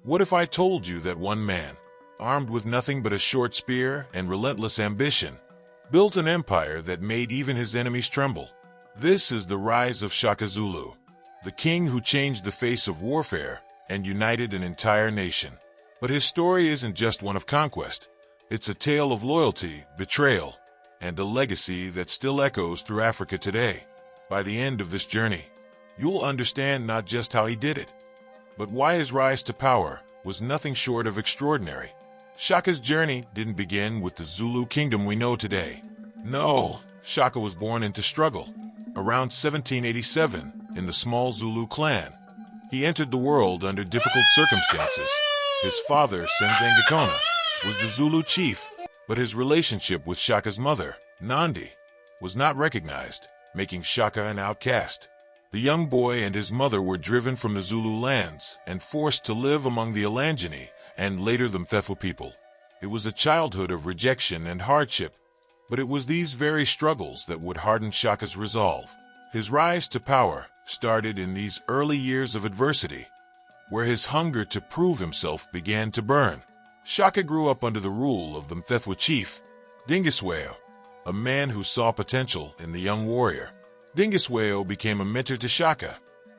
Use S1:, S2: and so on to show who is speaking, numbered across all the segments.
S1: What if I told you that one man, armed with nothing but a short spear and relentless ambition, built an empire that made even his enemies tremble? This is the rise of Shaka Zulu, the king who changed the face of warfare and united an entire nation. But his story isn't just one of conquest. It's a tale of loyalty, betrayal, and a legacy that still echoes through Africa today. By the end of this journey, you'll understand not just how he did it, but why his rise to power was nothing short of extraordinary. Shaka's journey didn't begin with the Zulu kingdom we know today. No, Shaka was born into struggle. Around 1787, in the small Zulu clan, he entered the world under difficult circumstances. His father, Senzangakona, was the Zulu chief, but his relationship with Shaka's mother, Nandi, was not recognized, making Shaka an outcast. The young boy and his mother were driven from the Zulu lands and forced to live among the Alangeni and later the Mthethwa people. It was a childhood of rejection and hardship, but it was these very struggles that would harden Shaka's resolve. His rise to power started in these early years of adversity, where his hunger to prove himself began to burn. Shaka grew up under the rule of the Mthethwa chief, Dingiswayo, a man who saw potential in the young warrior. Dingiswayo became a mentor to Shaka,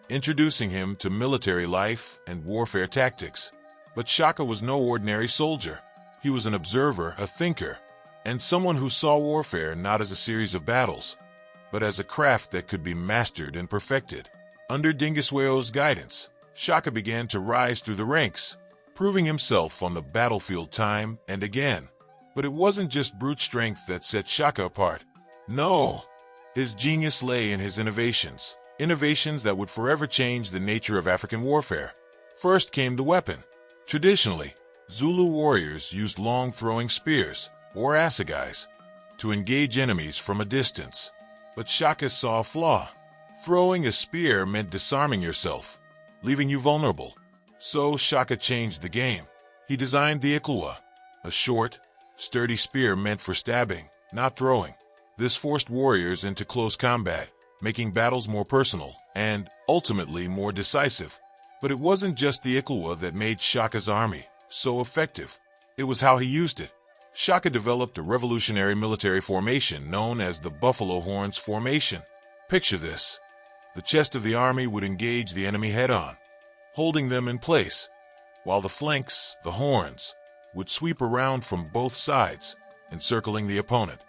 S1: introducing him to military life and warfare tactics. But Shaka was no ordinary soldier. He was an observer, a thinker, and someone who saw warfare not as a series of battles, but as a craft that could be mastered and perfected. Under Dingiswayo's guidance, Shaka began to rise through the ranks, proving himself on the battlefield time and again. But it wasn't just brute strength that set Shaka apart. No, his genius lay in his innovations that would forever change the nature of African warfare. First came the weapon. Traditionally, Zulu warriors used long throwing spears, or assegais, to engage enemies from a distance. But Shaka saw a flaw. Throwing a spear meant disarming yourself, leaving you vulnerable. So Shaka changed the game. He designed the Ikluwa, a short, sturdy spear meant for stabbing, not throwing. This forced warriors into close combat, making battles more personal and, ultimately, more decisive. But it wasn't just the Ikluwa that made Shaka's army so effective. It was how he used it. Shaka developed a revolutionary military formation known as the Buffalo Horns Formation. Picture this. The chest of the army would engage the enemy head-on, holding them in place, while the flanks, the horns, would sweep around from both sides, encircling the opponent.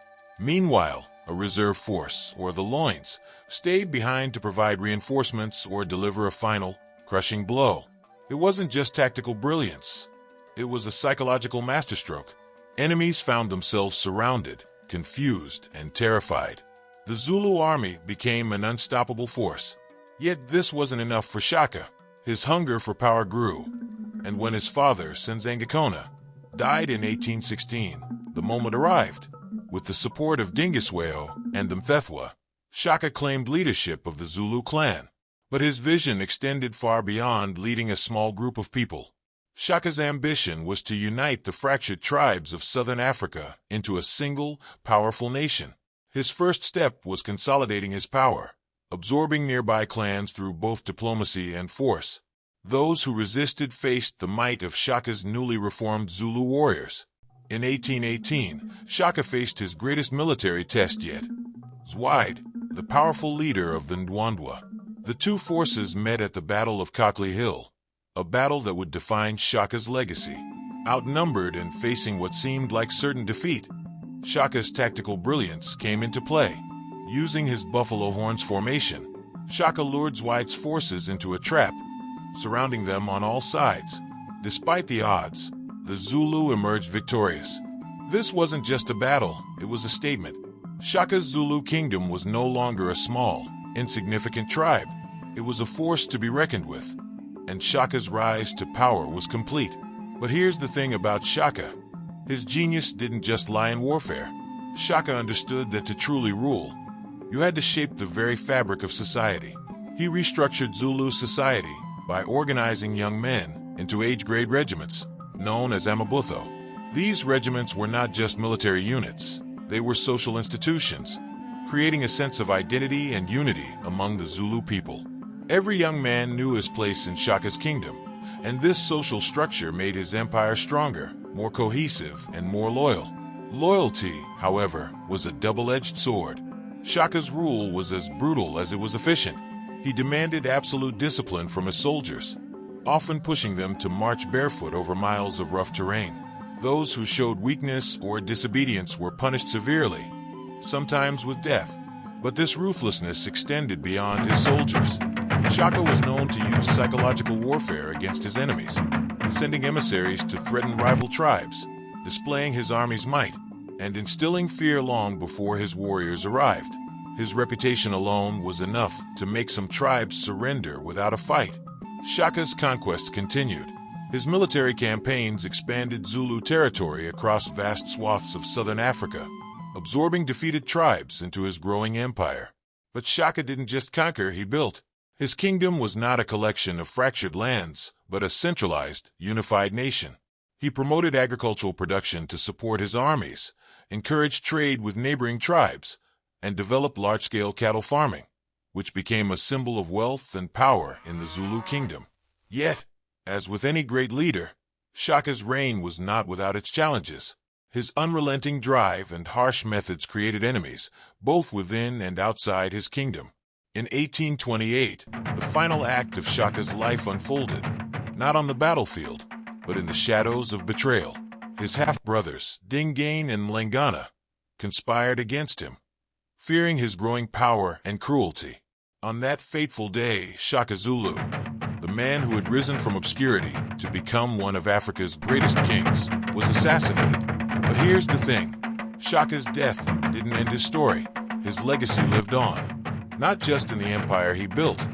S1: Meanwhile, a reserve force, or the loins, stayed behind to provide reinforcements or deliver a final, crushing blow. It wasn't just tactical brilliance. It was a psychological masterstroke. Enemies found themselves surrounded, confused, and terrified. The Zulu army became an unstoppable force. Yet this wasn't enough for Shaka. His hunger for power grew, and when his father, Senzangakona, died in 1816, the moment arrived. With the support of Dingiswayo and the Mthethwa, Shaka claimed leadership of the Zulu clan. But his vision extended far beyond leading a small group of people. Shaka's ambition was to unite the fractured tribes of southern Africa into a single, powerful nation. His first step was consolidating his power, absorbing nearby clans through both diplomacy and force. Those who resisted faced the might of Shaka's newly reformed Zulu warriors. In 1818, Shaka faced his greatest military test yet. Zwide, the powerful leader of the Ndwandwe. The two forces met at the Battle of Cockley Hill, a battle that would define Shaka's legacy. Outnumbered and facing what seemed like certain defeat, Shaka's tactical brilliance came into play. Using his Buffalo Horns formation, Shaka lured Zwide's forces into a trap, surrounding them on all sides. Despite the odds, the Zulu emerged victorious. This wasn't just a battle, it was a statement. Shaka's Zulu kingdom was no longer a small, insignificant tribe. It was a force to be reckoned with, and Shaka's rise to power was complete. But here's the thing about Shaka. His genius didn't just lie in warfare. Shaka understood that to truly rule, you had to shape the very fabric of society. He restructured Zulu society by organizing young men into age-grade regiments, known as Amabutho. These regiments were not just military units, they were social institutions, creating a sense of identity and unity among the Zulu people. Every young man knew his place in Shaka's kingdom, And this social structure made his empire stronger, more cohesive, and more loyal. Loyalty, however, was a double-edged sword. Shaka's rule was as brutal as it was efficient. He demanded absolute discipline from his soldiers, often pushing them to march barefoot over miles of rough terrain. Those who showed weakness or disobedience were punished severely, sometimes with death. But this ruthlessness extended beyond his soldiers. Shaka was known to use psychological warfare against his enemies, sending emissaries to threaten rival tribes, displaying his army's might, and instilling fear long before his warriors arrived. His reputation alone was enough to make some tribes surrender without a fight. Shaka's conquests continued. His military campaigns expanded Zulu territory across vast swaths of southern Africa, absorbing defeated tribes into his growing empire. But Shaka didn't just conquer, he built. His kingdom was not a collection of fractured lands, but a centralized, unified nation. He promoted agricultural production to support his armies, encouraged trade with neighboring tribes, and developed large-scale cattle farming, which became a symbol of wealth and power in the Zulu kingdom. Yet, as with any great leader, Shaka's reign was not without its challenges. His unrelenting drive and harsh methods created enemies, both within and outside his kingdom. In 1828, the final act of Shaka's life unfolded, not on the battlefield, but in the shadows of betrayal. His half-brothers, Dingaan and Mlengana, conspired against him, fearing his growing power and cruelty. On that fateful day, Shaka Zulu, the man who had risen from obscurity to become one of Africa's greatest kings, was assassinated. But here's the thing. Shaka's death didn't end his story. His legacy lived on, not just in the empire he built,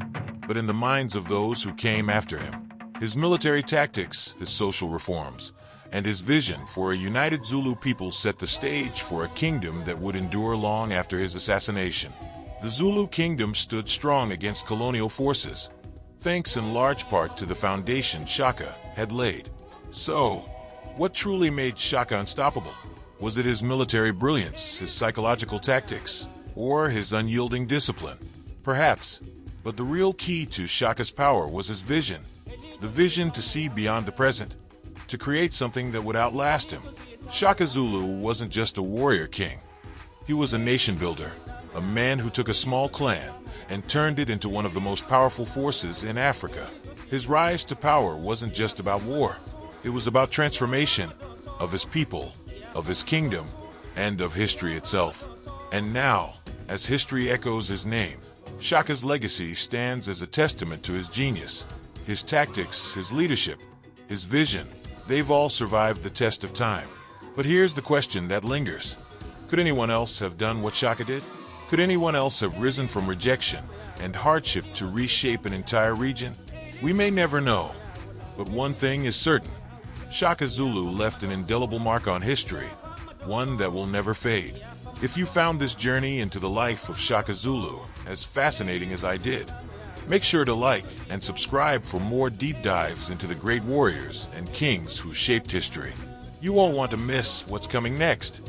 S1: but in the minds of those who came after him. His military tactics, his social reforms, and his vision for a united Zulu people set the stage for a kingdom that would endure long after his assassination. The Zulu kingdom stood strong against colonial forces, thanks in large part to the foundation Shaka had laid. So, what truly made Shaka unstoppable? Was it his military brilliance, his psychological tactics, or his unyielding discipline? Perhaps, but the real key to Shaka's power was his vision. The vision to see beyond the present, to create something that would outlast him. Shaka Zulu wasn't just a warrior king. He was a nation builder, a man who took a small clan and turned it into one of the most powerful forces in Africa. His rise to power wasn't just about war. It was about transformation of his people, of his kingdom, and of history itself. And now, as history echoes his name, Shaka's legacy stands as a testament to his genius. His tactics, his leadership, his vision, they've all survived the test of time. But here's the question that lingers. Could anyone else have done what Shaka did? Could anyone else have risen from rejection and hardship to reshape an entire region? We may never know, but one thing is certain. Shaka Zulu left an indelible mark on history, one that will never fade. If you found this journey into the life of Shaka Zulu as fascinating as I did, make sure to like and subscribe for more deep dives into the great warriors and kings who shaped history. You won't want to miss what's coming next.